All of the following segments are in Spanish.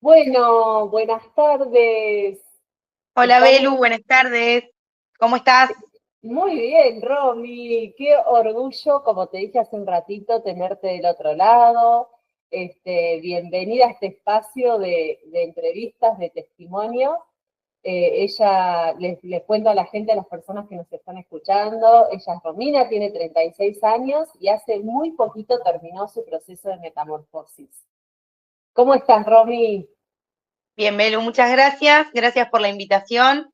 Bueno, buenas tardes. Hola Estamos Belu, buenas tardes. ¿Cómo estás? muy bien, Romy. Qué orgullo, como te dije hace un ratito, tenerte del otro lado. Bienvenida a este espacio de entrevistas, de testimonio. Ella, les cuento a la gente, a las personas que nos están escuchando, ella es Romina, tiene 36 años y hace muy poquito terminó su proceso de metamorfosis. ¿Cómo estás, Romy? Bien, Belu, muchas gracias. Gracias por la invitación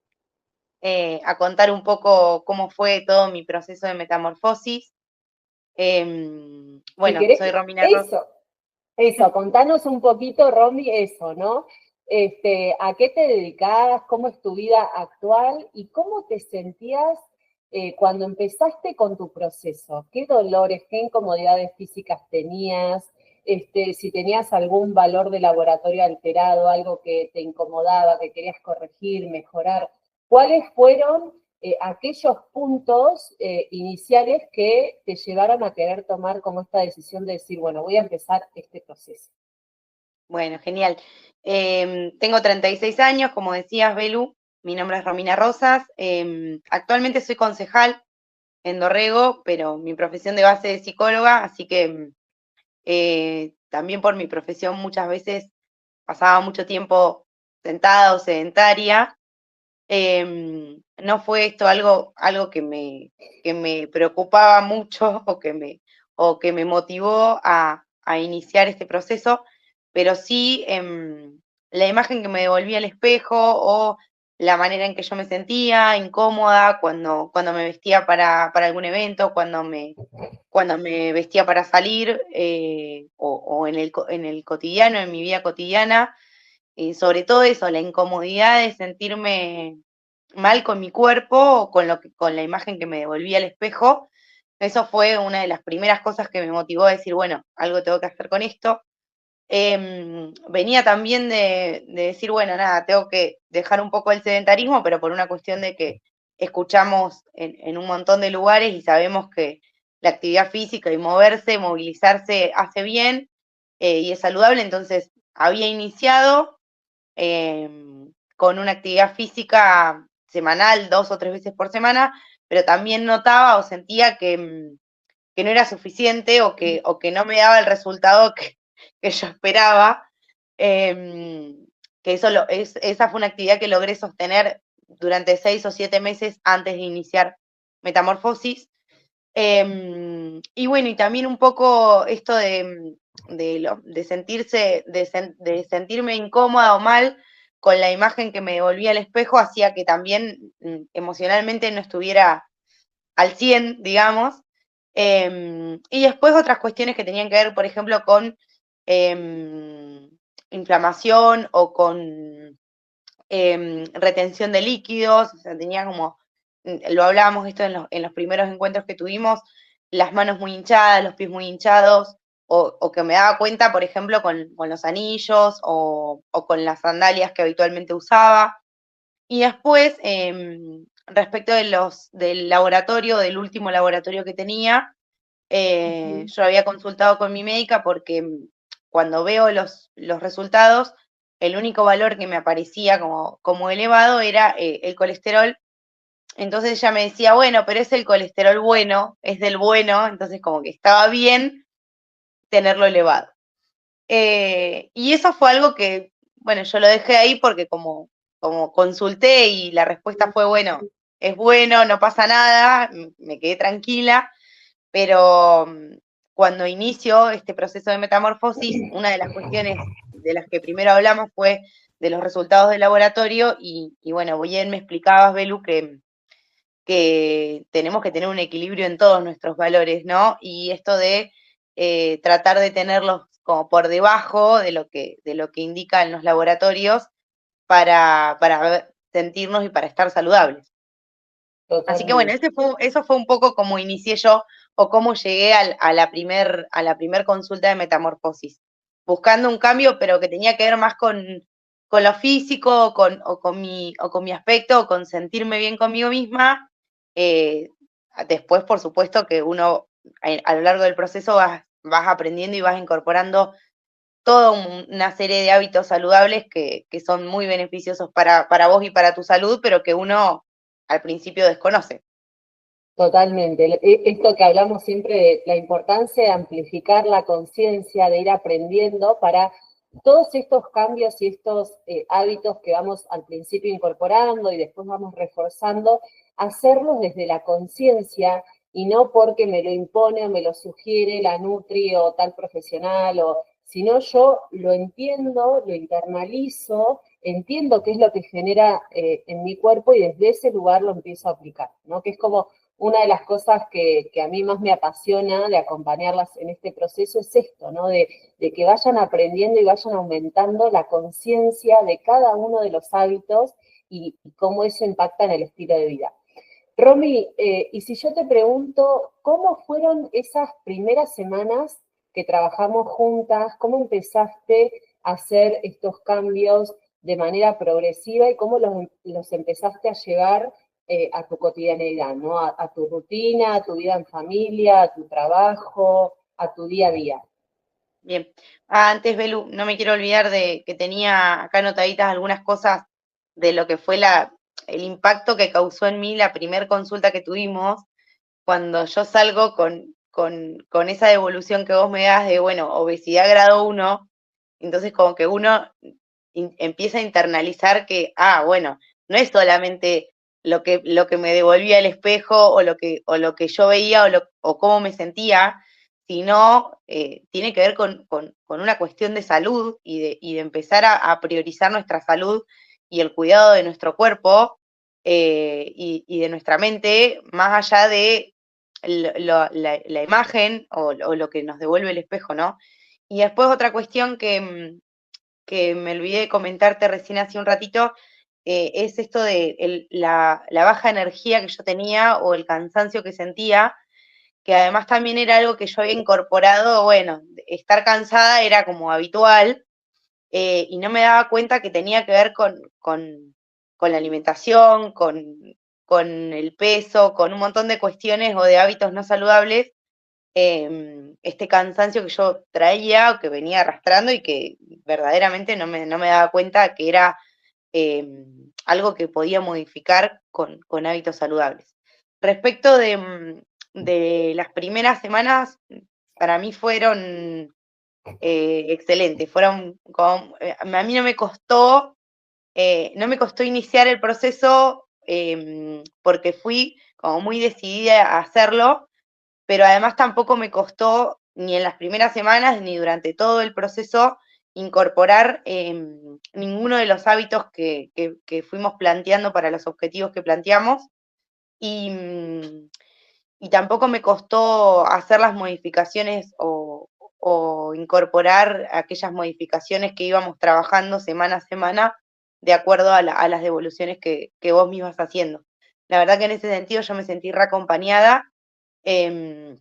a contar un poco cómo fue todo mi proceso de metamorfosis. Si Bueno, querés, soy Romina Ross. eso, contanos un poquito, Romy, eso, ¿no? ¿A qué te dedicabas? ¿Cómo es tu vida actual? ¿Y cómo te sentías cuando empezaste con tu proceso? ¿Qué dolores, qué incomodidades físicas tenías? Si tenías algún valor de laboratorio alterado, algo que te incomodaba, que querías corregir, mejorar. ¿Cuáles fueron aquellos puntos iniciales que te llevaron a querer tomar como esta decisión de decir, bueno, voy a empezar este proceso? Bueno, genial. Tengo 36 años, como decías, Belu. Mi nombre es Romina Rosas. Actualmente soy concejal en Dorrego, pero mi profesión de base es psicóloga, así que también por mi profesión muchas veces pasaba mucho tiempo sentada o sedentaria. No fue esto algo que me preocupaba mucho o que me motivó a iniciar este proceso, pero sí la imagen que me devolvía el espejo o la manera en que yo me sentía incómoda cuando me vestía para algún evento, cuando me vestía para salir o en en el cotidiano, en mi vida cotidiana, sobre todo eso, la incomodidad de sentirme mal con mi cuerpo o con la imagen que me devolvía el espejo. Eso fue una de las primeras cosas que me motivó a decir, bueno, algo tengo que hacer con esto. Venía también de decir, bueno, nada, tengo que dejar un poco el sedentarismo, pero por una cuestión de que escuchamos en un montón de lugares y sabemos que la actividad física y moverse, movilizarse hace bien y es saludable, entonces había iniciado eh, con una actividad física semanal, 2 o 3 veces por semana, pero también notaba o sentía que no era suficiente o que no me daba el resultado que yo esperaba. Eh, que esa fue una actividad que logré sostener durante 6 o 7 meses antes de iniciar Metamorfosis. Y bueno, y también un poco esto de sentirse, de sentirme incómoda o mal con la imagen que me devolvía el espejo, hacía que también emocionalmente no estuviera al 100 digamos. Y después otras cuestiones que tenían que ver, por ejemplo, con inflamación o con retención de líquidos, o sea, tenía como, lo hablábamos esto en los primeros encuentros que tuvimos, las manos muy hinchadas, los pies muy hinchados, o que me daba cuenta, por ejemplo, con los anillos o con las sandalias que habitualmente usaba. Y después, respecto del laboratorio, del último laboratorio que tenía, Ujú. yo había consultado con mi médica porque cuando veo los resultados, el único valor que me aparecía como elevado era el colesterol. Entonces ella me decía, bueno, pero es el colesterol bueno, es del bueno, entonces como que estaba bien tenerlo elevado. Y eso fue algo que, bueno, yo lo dejé ahí porque como consulté y la respuesta fue, bueno, es bueno, no pasa nada, me quedé tranquila, pero cuando inicio este proceso de metamorfosis, una de las cuestiones de las que primero hablamos fue de los resultados del laboratorio y bueno, bien me explicabas, Belu, que tenemos que tener un equilibrio en todos nuestros valores, ¿no? Y esto de tratar de tenerlos como por debajo de lo que indican los laboratorios para sentirnos y para estar saludables. Así que bueno, Totalmente. eso fue un poco como inicié yo o cómo llegué a la primer consulta de metamorfosis, buscando un cambio, pero que tenía que ver más con lo físico o con mi aspecto, o con sentirme bien conmigo misma. Eh, Después, por supuesto, que uno a lo largo del proceso vas aprendiendo y vas incorporando toda una serie de hábitos saludables que son muy beneficiosos para vos y para tu salud, pero que uno al principio desconoce. Totalmente. Esto que hablamos siempre de la importancia de amplificar la conciencia, de ir aprendiendo para todos estos cambios y estos hábitos que vamos al principio incorporando y después vamos reforzando, hacerlos desde la conciencia y no porque me lo impone o me lo sugiere la Nutri o tal profesional, sino yo lo entiendo, lo internalizo, entiendo qué es lo que genera en mi cuerpo y desde ese lugar lo empiezo a aplicar, ¿no? Que es como una de las cosas que a mí más me apasiona de acompañarlas en este proceso es esto, ¿no? De que vayan aprendiendo y vayan aumentando la conciencia de cada uno de los hábitos y cómo eso impacta en el estilo de vida. Romy, y si yo te pregunto, ¿cómo fueron esas primeras semanas que trabajamos juntas? ¿Cómo empezaste a hacer estos cambios de manera progresiva y cómo los empezaste a llevar a tu cotidianeidad, ¿no? A tu rutina, a tu vida en familia, a tu trabajo, a tu día a día. Bien. Antes, Belu, no me quiero olvidar de que tenía acá anotaditas algunas cosas de lo que fue el impacto que causó en mí la primer consulta que tuvimos, cuando yo salgo con esa devolución que vos me das de, bueno, obesidad grado 1, entonces como que uno empieza a internalizar que, bueno, no es solamente lo que me devolvía el espejo o lo que yo veía o cómo me sentía, sino tiene que ver con una cuestión de salud y de empezar a priorizar nuestra salud y el cuidado de nuestro cuerpo y de nuestra mente, más allá de la imagen o lo que nos devuelve el espejo, ¿no? Y después otra cuestión que me olvidé de comentarte recién hace un ratito, es esto de la baja energía que yo tenía o el cansancio que sentía, que además también era algo que yo había incorporado, bueno, estar cansada era como habitual, y no me daba cuenta que tenía que ver con la alimentación, con el peso, con un montón de cuestiones o de hábitos no saludables, este cansancio que yo traía o que venía arrastrando y que verdaderamente no me daba cuenta que era algo que podía modificar con hábitos saludables. Respecto de las primeras semanas, para mí fueron excelentes, a mí no me costó iniciar el proceso porque fui como muy decidida a hacerlo, pero además tampoco me costó ni en las primeras semanas ni durante todo el proceso incorporar ninguno de los hábitos que fuimos planteando para los objetivos que planteamos y tampoco me costó hacer las modificaciones o incorporar aquellas modificaciones que íbamos trabajando semana a semana de acuerdo a las devoluciones que vos me ibas haciendo. La verdad que en ese sentido yo me sentí reacompañada. em,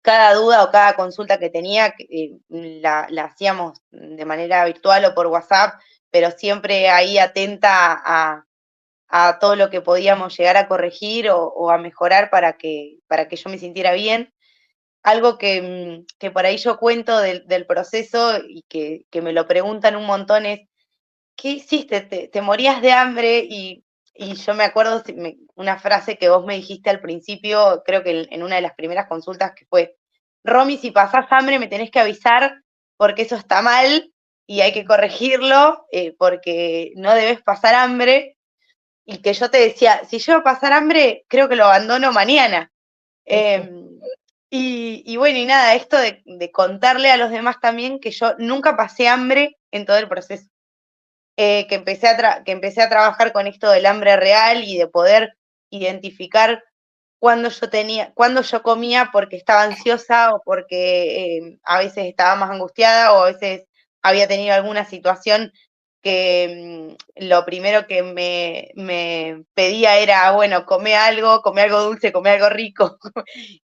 Cada duda o cada consulta que tenía la hacíamos de manera virtual o por WhatsApp, pero siempre ahí atenta a todo lo que podíamos llegar a corregir o a mejorar para que yo me sintiera bien. Algo que por ahí yo cuento del proceso y que me lo preguntan un montón es, ¿qué hiciste? ¿Te morías de hambre? Y yo me acuerdo una frase que vos me dijiste al principio, creo que en una de las primeras consultas, que fue, Romy, si pasás hambre me tenés que avisar porque eso está mal y hay que corregirlo porque no debes pasar hambre. Y que yo te decía, si yo a pasar hambre, creo que lo abandono mañana. Y bueno, y nada, esto de contarle a los demás también que yo nunca pasé hambre en todo el proceso. Que empecé a trabajar con esto del hambre real y de poder identificar cuando yo comía porque estaba ansiosa o porque a veces estaba más angustiada o a veces había tenido alguna situación que lo primero que me pedía era, bueno, come algo dulce, come algo rico,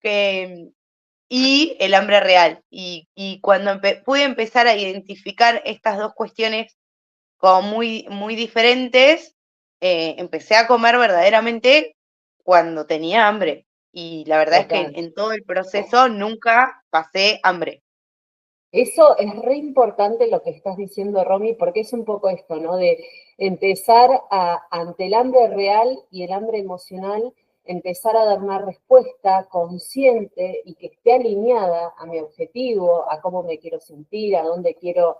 que, y el hambre real. Y cuando pude empezar a identificar estas dos cuestiones como muy, muy diferentes, empecé a comer verdaderamente cuando tenía hambre. Y la verdad es que Total. en todo el proceso nunca pasé hambre. Eso es re importante lo que estás diciendo, Romy, porque es un poco esto, ¿no? De empezar ante el hambre real y el hambre emocional, empezar a dar una respuesta consciente y que esté alineada a mi objetivo, a cómo me quiero sentir, a dónde quiero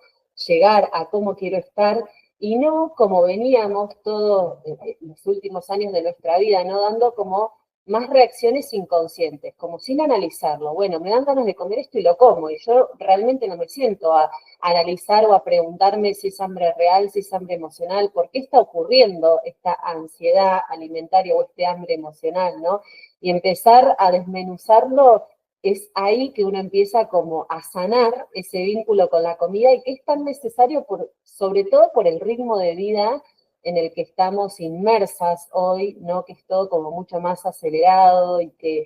llegar, a cómo quiero estar, y no como veníamos todos los últimos años de nuestra vida, ¿no? Dando como más reacciones inconscientes, como sin analizarlo. Bueno, me dan ganas de comer esto y lo como, y yo realmente no me siento a analizar o a preguntarme si es hambre real, si es hambre emocional, por qué está ocurriendo esta ansiedad alimentaria o este hambre emocional, ¿no? Y empezar a desmenuzarlo, es ahí que uno empieza como a sanar ese vínculo con la comida y que es tan necesario, sobre todo por el ritmo de vida en el que estamos inmersas hoy, ¿no? Que es todo como mucho más acelerado y que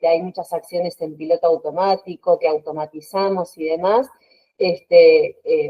hay muchas acciones en piloto automático, que automatizamos y demás.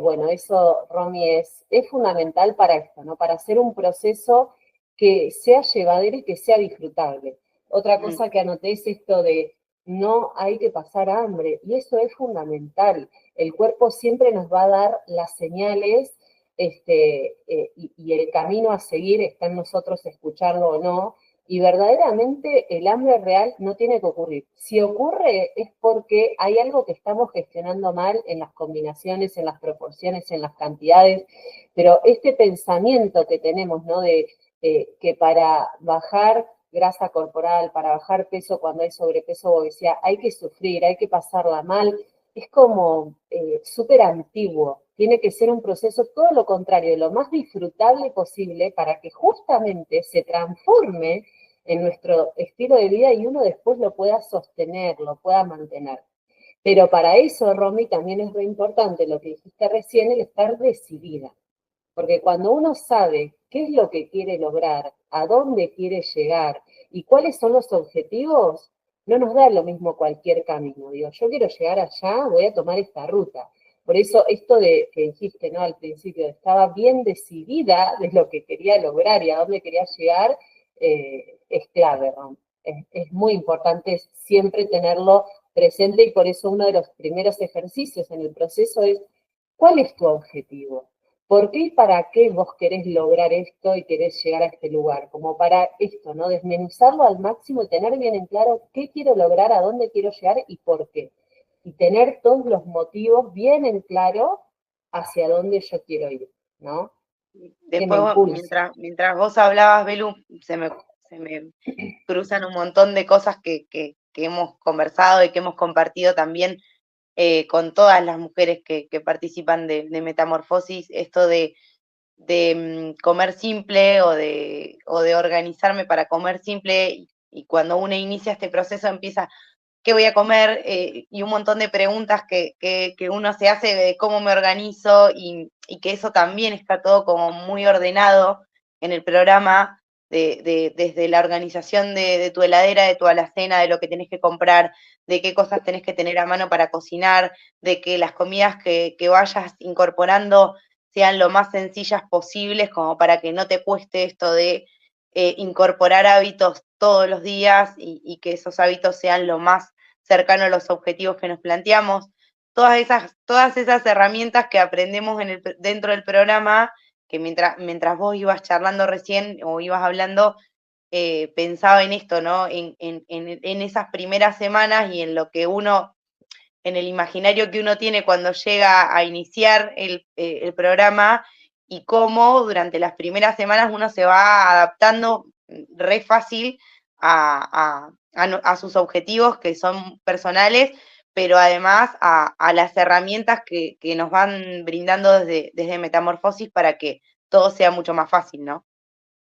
Bueno, eso, Romy, es fundamental para esto, ¿no? Para hacer un proceso que sea llevadero y que sea disfrutable. Otra cosa que anoté es esto de no hay que pasar hambre, y eso es fundamental. El cuerpo siempre nos va a dar las señales y el camino a seguir está en nosotros escucharlo o no, y verdaderamente el hambre real no tiene que ocurrir. Si ocurre es porque hay algo que estamos gestionando mal en las combinaciones, en las proporciones, en las cantidades, pero este pensamiento que tenemos, ¿no? De que para bajar grasa corporal, para bajar peso cuando hay sobrepeso o obesidad, hay que sufrir, hay que pasarla mal, es como súper antiguo. Tiene que ser un proceso todo lo contrario, lo más disfrutable posible para que justamente se transforme en nuestro estilo de vida y uno después lo pueda sostener, lo pueda mantener. Pero para eso, Romy, también es muy importante lo que dijiste recién, el estar decidida. Porque cuando uno sabe qué es lo que quiere lograr, a dónde quiere llegar y cuáles son los objetivos, no nos da lo mismo cualquier camino. Digo, yo quiero llegar allá, voy a tomar esta ruta. Por eso esto de que dijiste, ¿no? Al principio, estaba bien decidida de lo que quería lograr y a dónde quería llegar, es clave, Ron. Es muy importante siempre tenerlo presente y por eso uno de los primeros ejercicios en el proceso es, ¿cuál es tu objetivo? ¿Por qué y para qué vos querés lograr esto y querés llegar a este lugar? Como para esto, ¿no? Desmenuzarlo al máximo y tener bien en claro qué quiero lograr, a dónde quiero llegar y por qué. Y tener todos los motivos bien en claro hacia dónde yo quiero ir, ¿no? Que me Después, impulse. mientras vos hablabas, Belu, se me cruzan un montón de cosas que hemos conversado y que hemos compartido también con todas las mujeres que participan de Metamorfosis, esto de comer simple o de organizarme para comer simple y cuando uno inicia este proceso empieza, ¿qué voy a comer? Y un montón de preguntas que uno se hace de cómo me organizo y que eso también está todo como muy ordenado en el programa, desde la organización de tu heladera, de tu alacena, de lo que tenés que comprar, de qué cosas tenés que tener a mano para cocinar, de que las comidas que vayas incorporando sean lo más sencillas posibles, como para que no te cueste esto de incorporar hábitos todos los días y que esos hábitos sean lo más cercano a los objetivos que nos planteamos. Todas esas herramientas que aprendemos dentro del programa, que mientras vos ibas charlando recién o ibas hablando, pensaba en esto, ¿no? En esas primeras semanas y en lo que uno, en el imaginario que uno tiene cuando llega a iniciar el programa y cómo durante las primeras semanas uno se va adaptando re fácil a sus objetivos que son personales, pero además a las herramientas que nos van brindando desde Metamorfosis para que todo sea mucho más fácil, ¿no?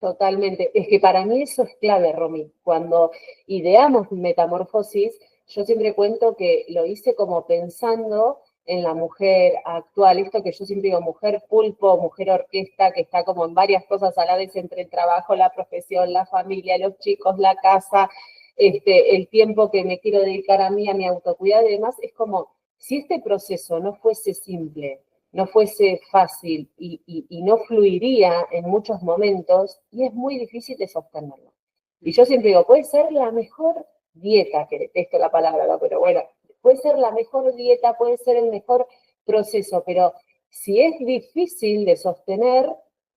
Totalmente. Es que para mí eso es clave, Romy. Cuando ideamos Metamorfosis, yo siempre cuento que lo hice como pensando en la mujer actual, esto que yo siempre digo, mujer pulpo, mujer orquesta, que está como en varias cosas a la vez entre el trabajo, la profesión, la familia, los chicos, la casa, el tiempo que me quiero dedicar a mí, a mi autocuidado y demás, es como si este proceso no fuese simple, no fuese fácil y no fluiría en muchos momentos y es muy difícil de sostenerlo. Y yo siempre digo, puede ser la mejor dieta, que detesto la palabra, ¿no? Pero bueno, puede ser la mejor dieta, puede ser el mejor proceso, pero si es difícil de sostener,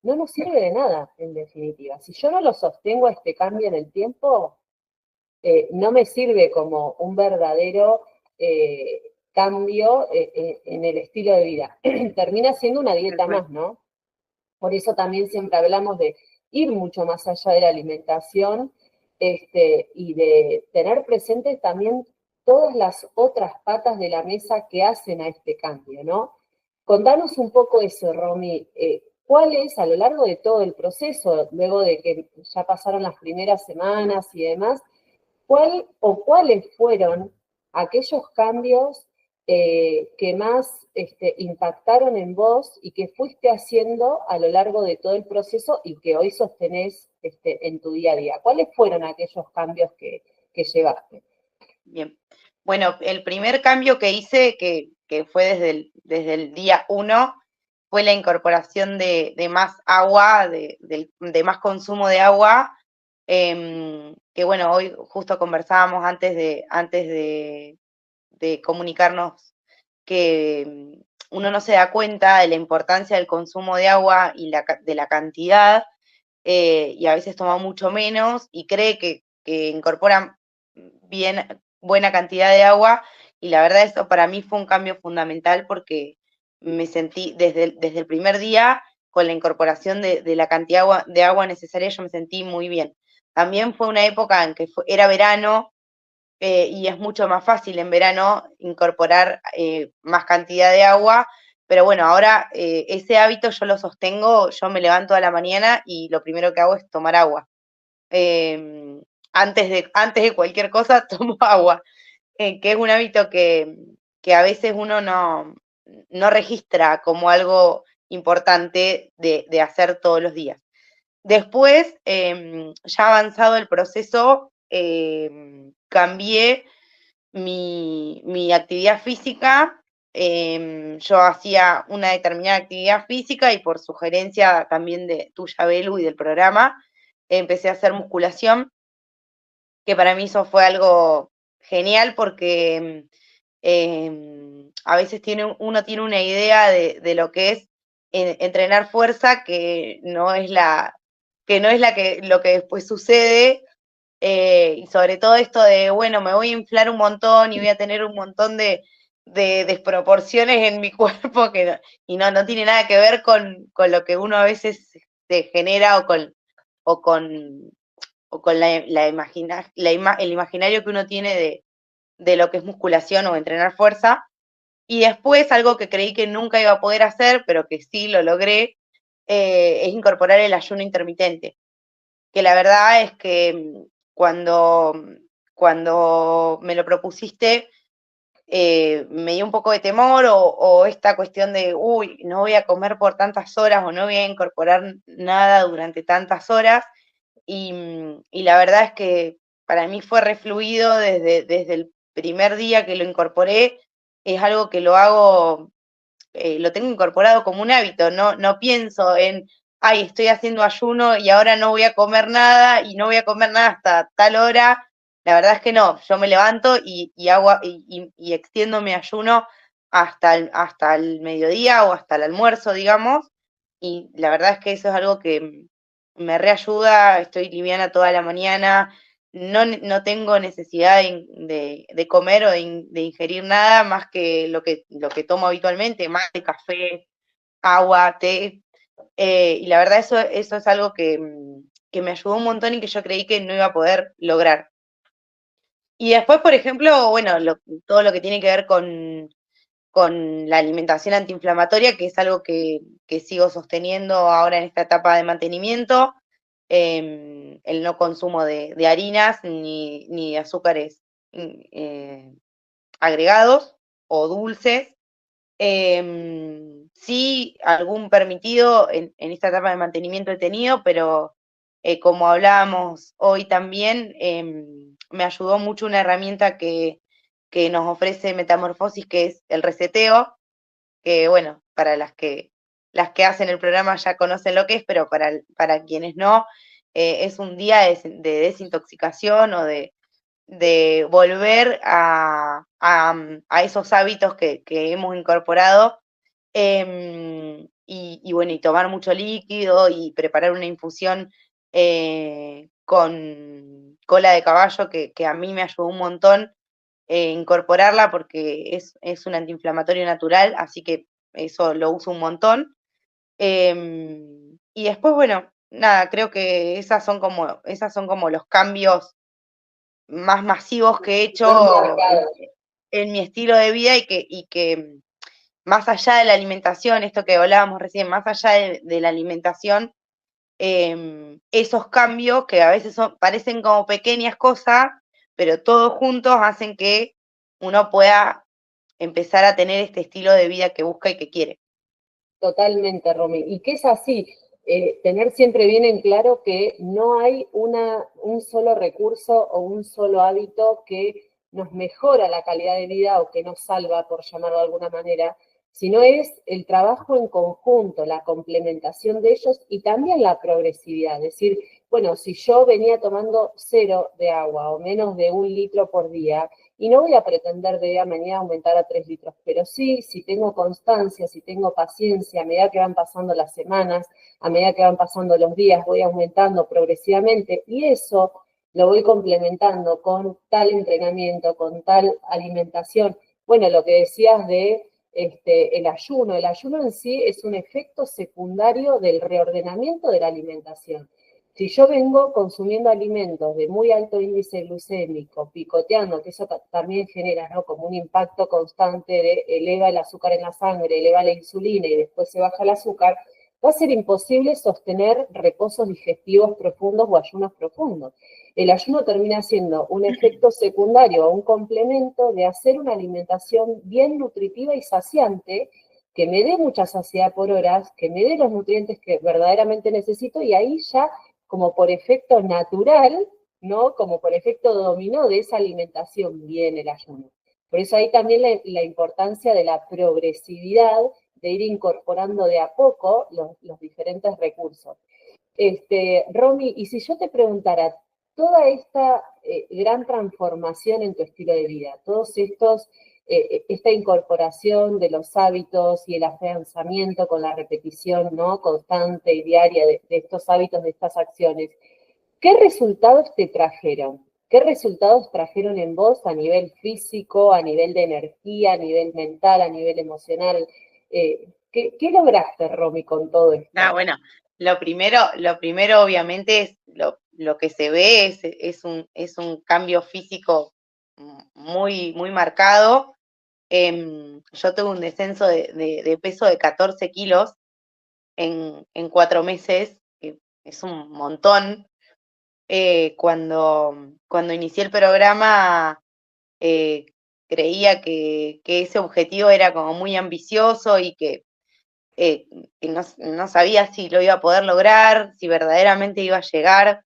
no nos sirve de nada, en definitiva. Si yo no lo sostengo a este cambio en el tiempo, no me sirve como un verdadero cambio en el estilo de vida. Termina siendo una dieta más, ¿no? Por eso también siempre hablamos de ir mucho más allá de la alimentación y de tener presentes también todas las otras patas de la mesa que hacen a este cambio, ¿no? Contanos un poco eso, Romy. ¿Cuál es, a lo largo de todo el proceso, luego de que ya pasaron las primeras semanas y demás, cuál o cuáles fueron aquellos cambios que más impactaron en vos y que fuiste haciendo a lo largo de todo el proceso y que hoy sostenés en tu día a día? ¿Cuáles fueron aquellos cambios que llevaste? Bien. Bueno, el primer cambio que hice, que fue desde el día 1, fue la incorporación de más agua, de más consumo de agua, que bueno, hoy justo conversábamos antes de comunicarnos que uno no se da cuenta de la importancia del consumo de agua y de la cantidad, y a veces toma mucho menos y cree que incorpora buena cantidad de agua, y la verdad eso para mí fue un cambio fundamental porque me sentí desde el primer día con la incorporación de la cantidad de agua necesaria, yo me sentí muy bien. También fue una época en que era verano, y es mucho más fácil en verano incorporar más cantidad de agua, pero bueno, ahora ese hábito yo lo sostengo, yo me levanto a la mañana y lo primero que hago es tomar agua. Antes de cualquier cosa tomo agua, que es un hábito que a veces uno no registra como algo importante de hacer todos los días. Después, ya avanzado el proceso, cambié mi actividad física. Yo hacía una determinada actividad física y por sugerencia también de tuya, Belu, y del programa, empecé a hacer musculación, que para mí eso fue algo genial porque a veces uno tiene una idea de lo que es entrenar fuerza que no es lo que después sucede, y sobre todo esto de, bueno, me voy a inflar un montón y voy a tener un montón de desproporciones en mi cuerpo y no tiene nada que ver con lo que uno a veces se genera o con, o con el imaginario que uno tiene de lo que es musculación o entrenar fuerza. Y después, algo que creí que nunca iba a poder hacer, pero que sí lo logré, es incorporar el ayuno intermitente. Que la verdad es que cuando me lo propusiste, me dio un poco de temor o esta cuestión de, uy, no voy a comer por tantas horas o no voy a incorporar nada durante tantas horas. Y la verdad es que para mí fue refluido desde el primer día que lo incorporé. Es algo que lo hago, lo tengo incorporado como un hábito, no pienso en, ay, estoy haciendo ayuno y ahora no voy a comer nada y no voy a comer nada hasta tal hora. La verdad es que no, yo me levanto y hago y extiendo mi ayuno hasta el mediodía o hasta el almuerzo, digamos, y la verdad es que eso es algo que me reayuda, estoy liviana toda la mañana, no tengo necesidad de comer o de ingerir nada más que lo que tomo habitualmente, mate, café, agua, té, y la verdad eso es algo que me ayudó un montón y que yo creí que no iba a poder lograr. Y después, por ejemplo, bueno, todo lo que tiene que ver con la alimentación antiinflamatoria, que es algo que sigo sosteniendo ahora en esta etapa de mantenimiento, el no consumo de harinas ni de azúcares agregados o dulces. Sí, algún permitido en esta etapa de mantenimiento he tenido, pero como hablábamos hoy también, me ayudó mucho una herramienta que nos ofrece Metamorfosis, que es el reseteo, que bueno, para las que hacen el programa ya conocen lo que es, pero para quienes no, es un día de desintoxicación o de volver a esos hábitos que hemos incorporado. Y bueno, y tomar mucho líquido y preparar una infusión con cola de caballo que a mí me ayudó un montón incorporarla porque es un antiinflamatorio natural, así que eso lo uso un montón. Y después, bueno, nada, creo que esas son como los cambios más masivos que he Más hecho marcado. en mi estilo de vida y que más allá de la alimentación, esto que hablábamos recién, más allá de la alimentación, esos cambios que a veces parecen como pequeñas cosas, pero todos juntos hacen que uno pueda empezar a tener este estilo de vida que busca y que quiere. Totalmente, Romy. Y que es así, tener siempre bien en claro que no hay un solo recurso o un solo hábito que nos mejora la calidad de vida o que nos salva, por llamarlo de alguna manera, sino es el trabajo en conjunto, la complementación de ellos y también la progresividad. Es decir, bueno, si yo venía tomando 0 de agua o menos de 1 litro por día, y no voy a pretender de día a mañana aumentar a 3 litros, pero sí, si tengo constancia, si tengo paciencia, a medida que van pasando las semanas, a medida que van pasando los días, voy aumentando progresivamente y eso lo voy complementando con tal entrenamiento, con tal alimentación. Bueno, lo que decías de el ayuno en sí es un efecto secundario del reordenamiento de la alimentación. Si yo vengo consumiendo alimentos de muy alto índice glucémico, picoteando, que eso también genera, ¿no?, como un impacto constante de eleva el azúcar en la sangre, eleva la insulina y después se baja el azúcar, va a ser imposible sostener reposos digestivos profundos o ayunos profundos. El ayuno termina siendo un efecto secundario o un complemento de hacer una alimentación bien nutritiva y saciante, que me dé mucha saciedad por horas, que me dé los nutrientes que verdaderamente necesito y ahí ya como por efecto natural, ¿no? Como por efecto dominó de esa alimentación viene el ayuno. Por eso ahí también la importancia de la progresividad, de ir incorporando de a poco los diferentes recursos. Romy, y si yo te preguntara, toda esta gran transformación en tu estilo de vida, todos estos, esta incorporación de los hábitos y el afianzamiento con la repetición, ¿no?, constante y diaria de estos hábitos, de estas acciones, ¿qué resultados te trajeron? ¿Qué resultados trajeron en vos a nivel físico, a nivel de energía, a nivel mental, a nivel emocional? ¿Qué lograste, Romy, con todo Ah, esto? bueno, lo primero obviamente es lo que se ve es un cambio físico muy, muy marcado. Yo tuve un descenso de peso de 14 kilos en 4 meses, que es un montón. Cuando inicié el programa, eh, creía que ese objetivo era como muy ambicioso y que no sabía si lo iba a poder lograr, si verdaderamente iba a llegar.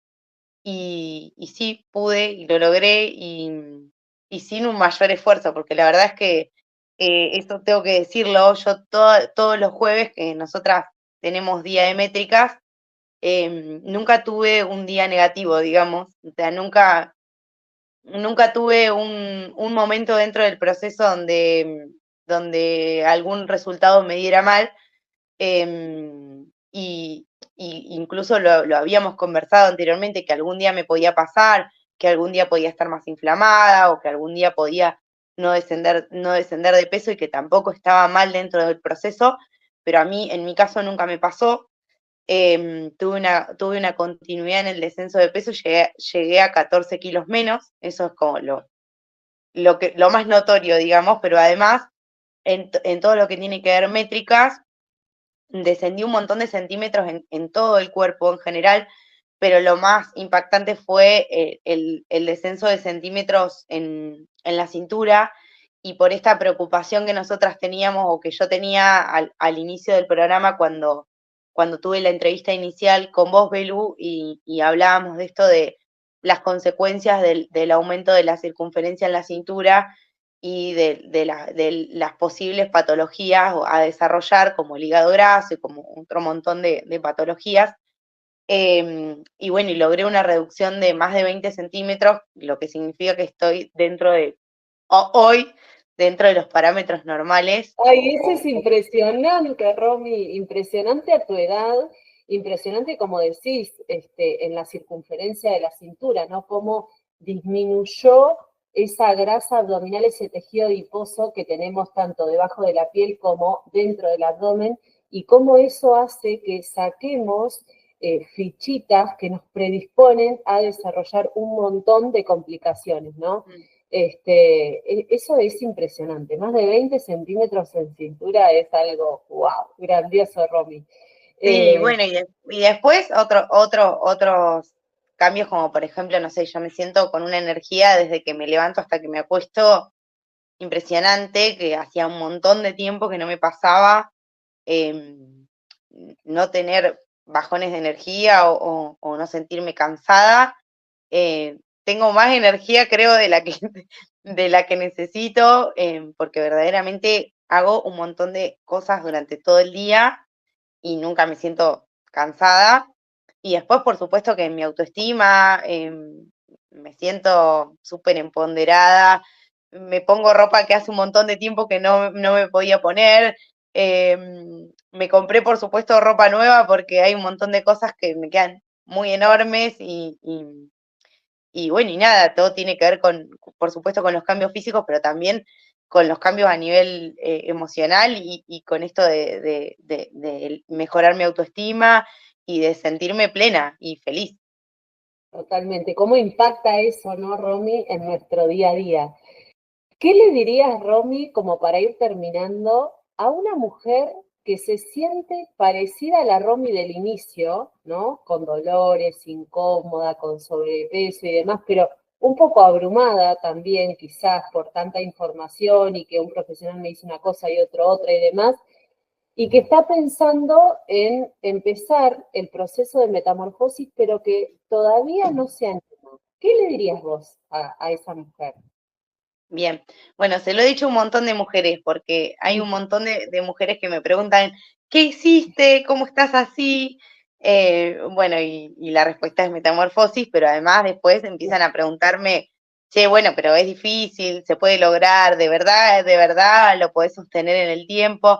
Y sí, pude y lo logré y sin un mayor esfuerzo, porque la verdad es que esto tengo que decirlo, yo todos los jueves que nosotras tenemos día de métricas, nunca tuve un día negativo, digamos, o sea, nunca tuve un momento dentro del proceso donde algún resultado me diera mal. Y incluso lo habíamos conversado anteriormente, que algún día me podía pasar, que algún día podía estar más inflamada o que algún día podía no descender de peso y que tampoco estaba mal dentro del proceso, pero a mí, en mi caso, nunca me pasó. Tuve una continuidad en el descenso de peso, llegué a 14 kilos menos, eso es como lo más notorio, digamos, pero además, en todo lo que tiene que ver métricas, descendí un montón de centímetros en todo el cuerpo en general, pero lo más impactante fue el descenso de centímetros en la cintura y por esta preocupación que nosotras teníamos o que yo tenía al inicio del programa cuando tuve la entrevista inicial con vos, Belu, y hablábamos de esto de las consecuencias del aumento de la circunferencia en la cintura y de las posibles patologías a desarrollar, como el hígado graso y como otro montón de patologías. Y bueno, y logré una reducción de más de 20 centímetros, lo que significa que estoy dentro hoy dentro de los parámetros normales. Ay, eso es impresionante, Romy, impresionante a tu edad, impresionante como decís, en la circunferencia de la cintura, ¿no? Cómo disminuyó esa grasa abdominal, ese tejido adiposo que tenemos tanto debajo de la piel como dentro del abdomen, y cómo eso hace que saquemos fichitas que nos predisponen a desarrollar un montón de complicaciones, ¿no? Eso es impresionante. Más de 20 centímetros en cintura es algo, wow, grandioso, Romy. Sí, bueno, y después otros cambios, como por ejemplo, no sé, yo me siento con una energía desde que me levanto hasta que me acuesto impresionante, que hacía un montón de tiempo que no me pasaba, no tener bajones de energía o no sentirme cansada. Tengo más energía, creo, de la que necesito, porque verdaderamente hago un montón de cosas durante todo el día y nunca me siento cansada. Y después, por supuesto, que en mi autoestima me siento súper empoderada, me pongo ropa que hace un montón de tiempo que no me podía poner. Me compré, por supuesto, ropa nueva porque hay un montón de cosas que me quedan muy enormes y bueno, y nada, todo tiene que ver con, por supuesto, con los cambios físicos, pero también con los cambios a nivel emocional y con esto de mejorar mi autoestima y de sentirme plena y feliz. Totalmente. ¿Cómo impacta eso, no, Romy, en nuestro día a día? ¿Qué le dirías, Romy, como para ir terminando, a una mujer que se siente parecida a la Romy del inicio, ¿no? Con dolores, incómoda, con sobrepeso y demás, pero un poco abrumada también, quizás por tanta información y que un profesional me dice una cosa y otro otra y demás, y que está pensando en empezar el proceso de metamorfosis, pero que todavía no se anima? ¿Qué le dirías vos a esa mujer? Bien, bueno, se lo he dicho a un montón de mujeres, porque hay un montón de mujeres que me preguntan, ¿qué hiciste? ¿Cómo estás así? Bueno, y la respuesta es metamorfosis, pero además después empiezan a preguntarme, che, bueno, pero es difícil, se puede lograr, de verdad, lo podés sostener en el tiempo.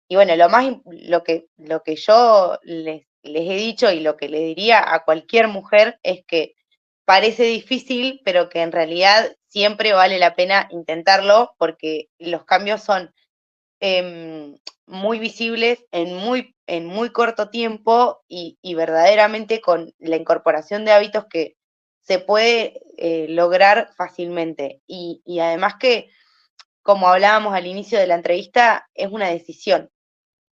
Y bueno, lo que yo les he dicho y lo que le diría a cualquier mujer es que parece difícil, pero que en realidad siempre vale la pena intentarlo porque los cambios son muy visibles en muy corto tiempo y verdaderamente con la incorporación de hábitos que se puede lograr fácilmente. Y además que, como hablábamos al inicio de la entrevista, es una decisión.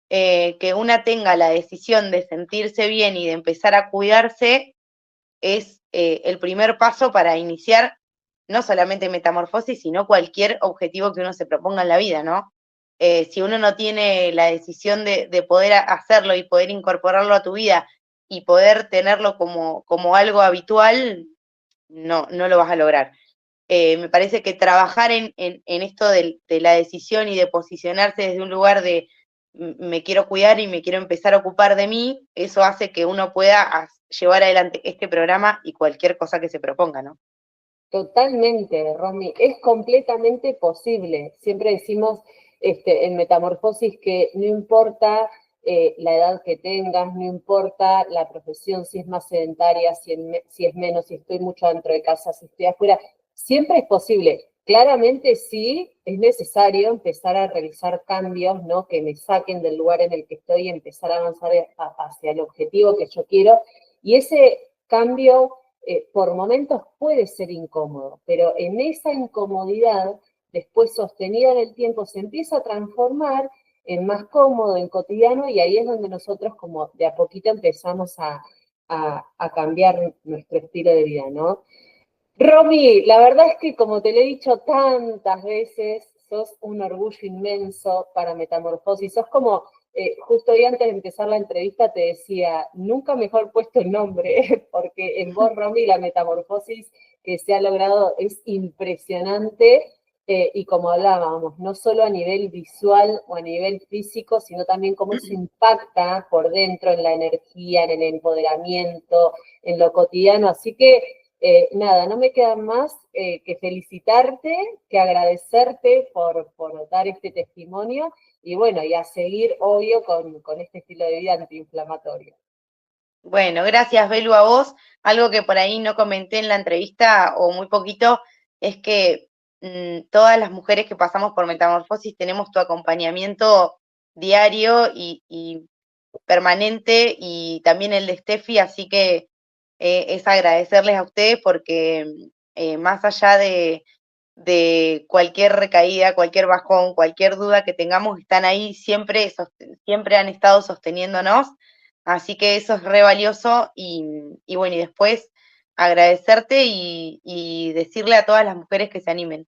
Que una tenga la decisión de sentirse bien y de empezar a cuidarse es el primer paso para iniciar no solamente metamorfosis, sino cualquier objetivo que uno se proponga en la vida, ¿no? Si uno no tiene la decisión de poder hacerlo y poder incorporarlo a tu vida y poder tenerlo como algo habitual, no lo vas a lograr. Me parece que trabajar en esto de la decisión y de posicionarse desde un lugar de me quiero cuidar y me quiero empezar a ocupar de mí, eso hace que uno pueda llevar adelante este programa y cualquier cosa que se proponga, ¿no? Totalmente, Romy, es completamente posible. Siempre decimos en Metamorfosis que no importa la edad que tengas, no importa la profesión, si es más sedentaria, si es menos, si estoy mucho dentro de casa, si estoy afuera, siempre es posible. Claramente sí es necesario empezar a realizar cambios, ¿no? Que me saquen del lugar en el que estoy y empezar a avanzar hacia el objetivo que yo quiero. Y ese cambio por momentos puede ser incómodo, pero en esa incomodidad, después sostenida en el tiempo, se empieza a transformar en más cómodo, en cotidiano, y ahí es donde nosotros como de a poquito empezamos a cambiar nuestro estilo de vida, ¿no? Romy, la verdad es que como te lo he dicho tantas veces, sos un orgullo inmenso para Metamorfosis. Sos como, justo hoy antes de empezar la entrevista te decía, nunca mejor puesto el nombre, porque en vos, Romy, la metamorfosis que se ha logrado es impresionante. Y como hablábamos, no solo a nivel visual o a nivel físico, sino también cómo eso impacta por dentro en la energía, en el empoderamiento, en lo cotidiano. Así que Nada, no me queda más que felicitarte, que agradecerte por dar este testimonio y bueno, y a seguir, obvio, con este estilo de vida antiinflamatorio. Bueno, gracias, Belu, a vos. Algo que por ahí no comenté en la entrevista o muy poquito es que todas las mujeres que pasamos por metamorfosis tenemos tu acompañamiento diario y permanente y también el de Steffi, así que es agradecerles a ustedes porque más allá de cualquier recaída, cualquier bajón, cualquier duda que tengamos, están ahí siempre, siempre han estado sosteniéndonos, así que eso es re valioso y bueno, y después agradecerte y decirle a todas las mujeres que se animen.